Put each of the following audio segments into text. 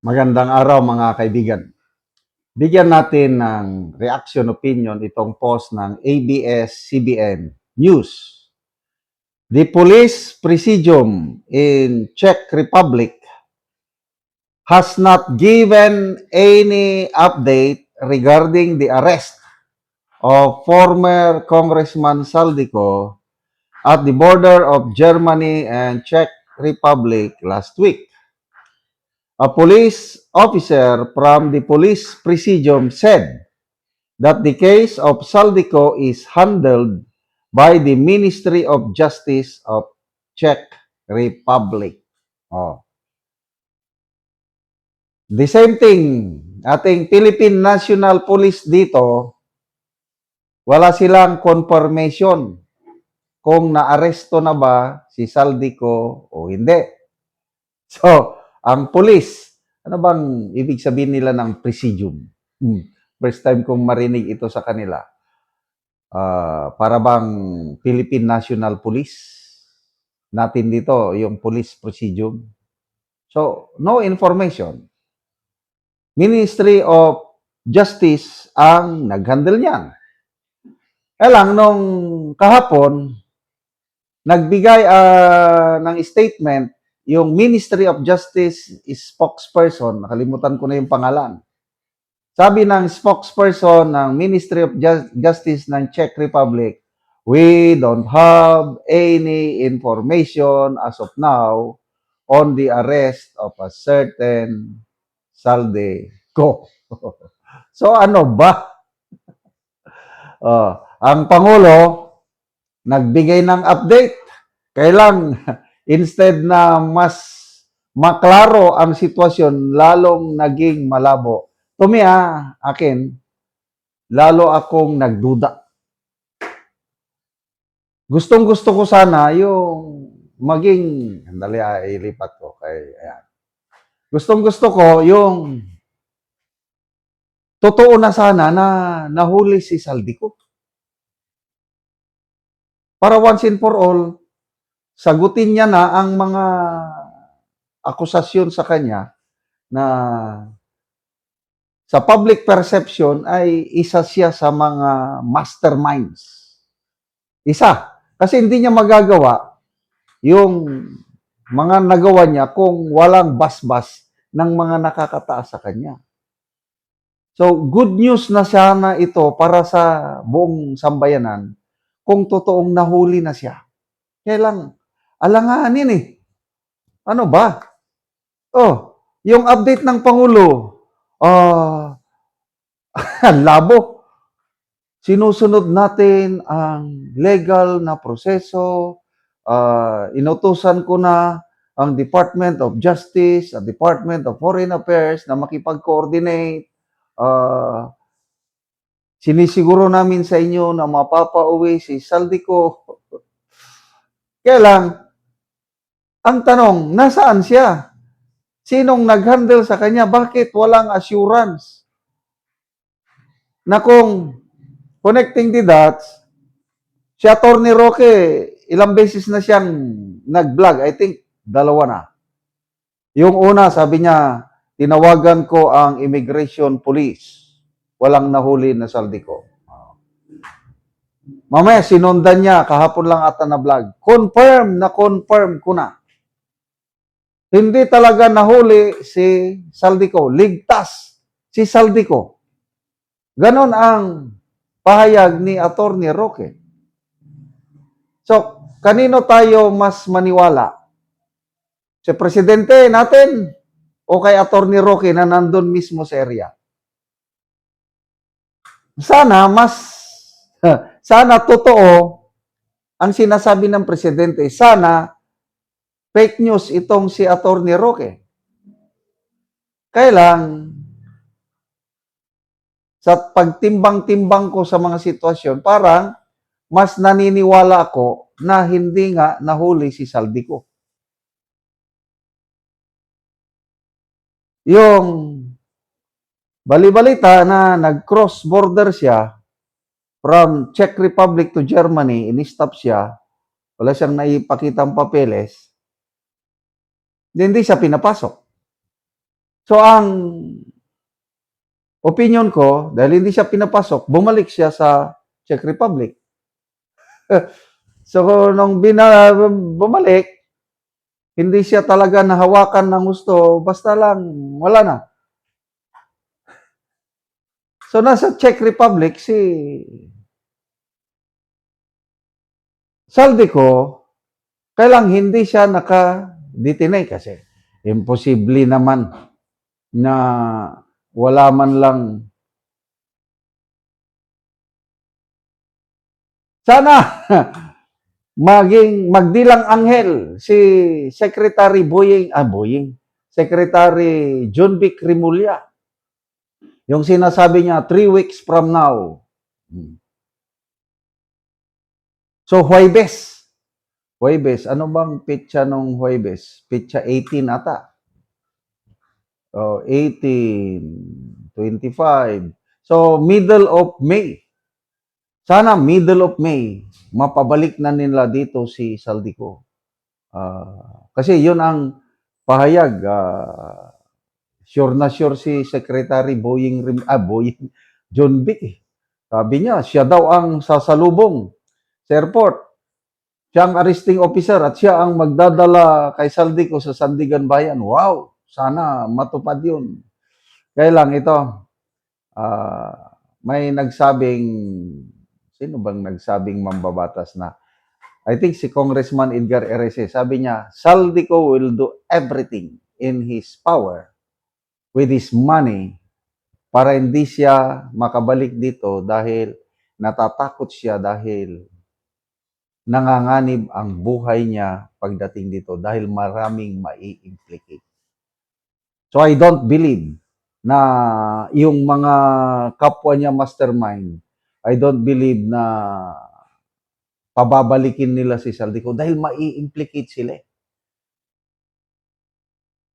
Magandang araw mga kaibigan. Bigyan natin ng reaction opinion itong post ng ABS-CBN News. The police presidium in Czech Republic has not given any update regarding the arrest of former Congressman Saldico at the border of Germany and Czech Republic last week. A police officer from the police presidium said that the case of Saldico is handled by the Ministry of Justice of Czech Republic. Oh. The same thing, ating Philippine National Police dito, wala silang confirmation kung naaresto na ba si Saldico o hindi. So, ang police, ano bang ibig sabihin nila ng presidium? First time kong marinig ito sa kanila. Para bang Philippine National Police natin dito, yung police presidium. So, no information. Ministry of Justice ang nag-handle niyan. Lang, nung kahapon, nagbigay ng statement yung Ministry of Justice spokesperson, nakalimutan ko na yung pangalan. Sabi ng spokesperson ng Ministry of Justice ng Czech Republic, we don't have any information as of now on the arrest of a certain Saldico. So ano ba? Ang Pangulo nagbigay ng update. Kailang instead na mas maklaro ang sitwasyon, lalong naging malabo. Akin, lalo akong nagduda. Gustong-gusto ko sana yung maging, handali ilipat ko kay, ayan. Gustong-gusto ko yung totoo na sana na nahuli si Saldico. Para once and for all, sagutin niya na ang mga akusasyon sa kanya na sa public perception ay isa siya sa mga masterminds. Isa. Kasi hindi niya magagawa yung mga nagawa niya kung walang basbas ng mga nakakataas sa kanya. So, good news na sana ito para sa buong sambayanan kung totoong nahuli na siya. Kaya lang, alanganin eh. Ano ba? Yung update ng Pangulo, labo. Sinusunod natin ang legal na proseso. Inutusan ko na ang Department of Justice, ang Department of Foreign Affairs na makipag-coordinate. Sinisiguro namin sa inyo na mapapauwi si Saldico. Kaya lang, ang tanong, nasaan siya? Sinong nag-handle sa kanya? Bakit walang assurance? Na kung connecting the dots, si Atty. Roque, ilang beses na siyang nag-vlog. I think, 2 na. Yung una, sabi niya, tinawagan ko ang immigration police. Walang nahuli na Saldico. Mamaya, sinundan niya, kahapon lang ata na vlog. Confirm ko na. Hindi talaga nahuli si Saldico. Ligtas si Saldico. Ganon ang pahayag ni Atty. Roque. So, kanino tayo mas maniwala? Sa presidente natin o kay Atty. Roque na nandun mismo sa area? Sana totoo ang sinasabi ng presidente. Sana fake news itong si Atty. Roque. Kaya lang, sa pagtimbang-timbang ko sa mga sitwasyon, parang mas naniniwala ako na hindi nga nahuli si Saldico. Yung bali-balita na nag-cross border siya from Czech Republic to Germany, in-stop siya, wala siyang naipakitang papeles, hindi siya pinapasok. So ang opinion ko, dahil hindi siya pinapasok, bumalik siya sa Czech Republic. So nung bumalik, hindi siya talaga nahawakan ng gusto, basta lang wala na. So nasa Czech Republic si Saldico, kailang hindi siya naka-detenay kasi imposible naman na wala man lang. Sana magdilang anghel si Secretary Secretary John Vic Rimulya. Yung sinasabi niya, 3 weeks from now. So, Huwebes, ano bang pitsa nung Huwebes? Pitsa 18 ata. 18, 25. So, middle of May. Sana middle of May, mapabalik na nila dito si Saldico. Kasi yun ang pahayag. Sure na sure si Secretary John Vic. Sabi niya, siya daw ang sasalubong sa airport. Siya ang arresting officer at siya ang magdadala kay Saldico sa Sandigan Bayan. Wow! Sana matupad yun. Kaya lang ito, may nagsabing, sino bang nagsabing mambabatas na? I think si Congressman Edgar Erese, sabi niya, Saldico will do everything in his power with his money para hindi siya makabalik dito dahil natatakot siya dahil nanganganib ang buhay niya pagdating dito dahil maraming mai-implicate. So I don't believe na yung mga kapwa niya mastermind, I don't believe na pababalikin nila si Saldico dahil mai-implicate sila.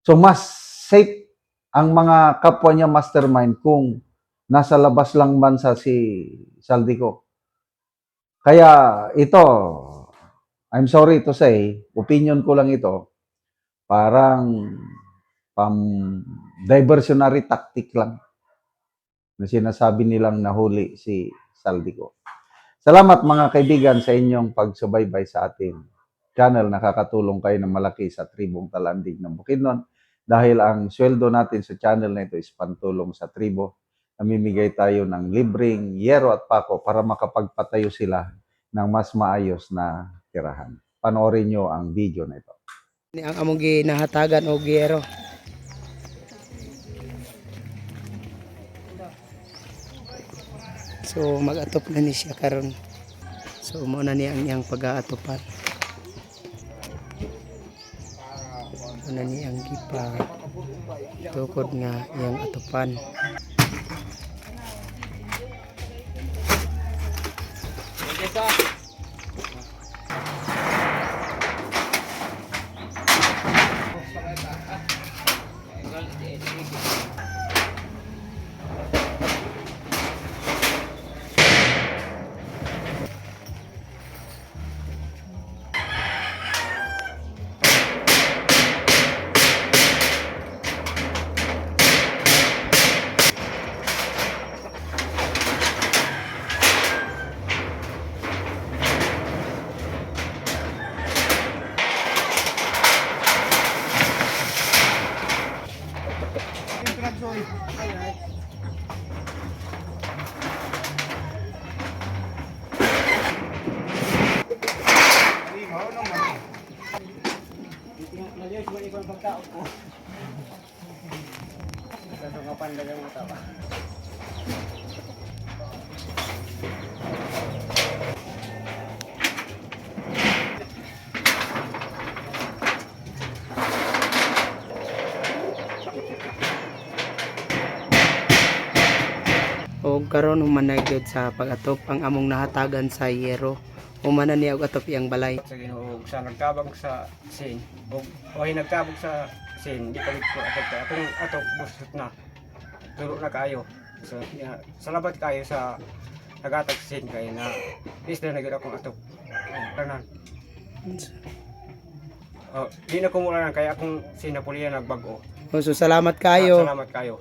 So mas safe ang mga kapwa niya mastermind kung nasa labas lang bansa si Saldico. Kaya ito, I'm sorry to say, opinion ko lang ito, parang diversionary tactic lang na sinasabi nilang nahuli si Saldico. Salamat mga kaibigan sa inyong pagsubaybay sa ating channel. Nakakatulong kayo ng malaki sa tribong Talandig ng Bukidnon dahil ang sweldo natin sa channel na ito is pantulong sa tribo. Namimigay tayo ng libreng yero at pako para makapagpatayo sila ng mas maayos na tirahan. Panoorin nyo ang video na ito. Ang among ginahatagan og giyero. So mag-atop na ni siya karon. So mao na niya ang iyang pag-aatopan. Mao na niya ang gipa tukod nga iyang atopan. O karon humanay gyud sa pag-atop ang among nahatagan sa yero. Humana niya og atop iyang balay. Sa Ginoo sa nagtabang sa sin o nagtabang sa sin di palit ko atong busot na turo na kayo so salamat kayo sa nagatag sin kay na is na nagid akong atop tanan di na ko mula kay akong sinapulian nagbago So salamat kayo. Salamat kayo.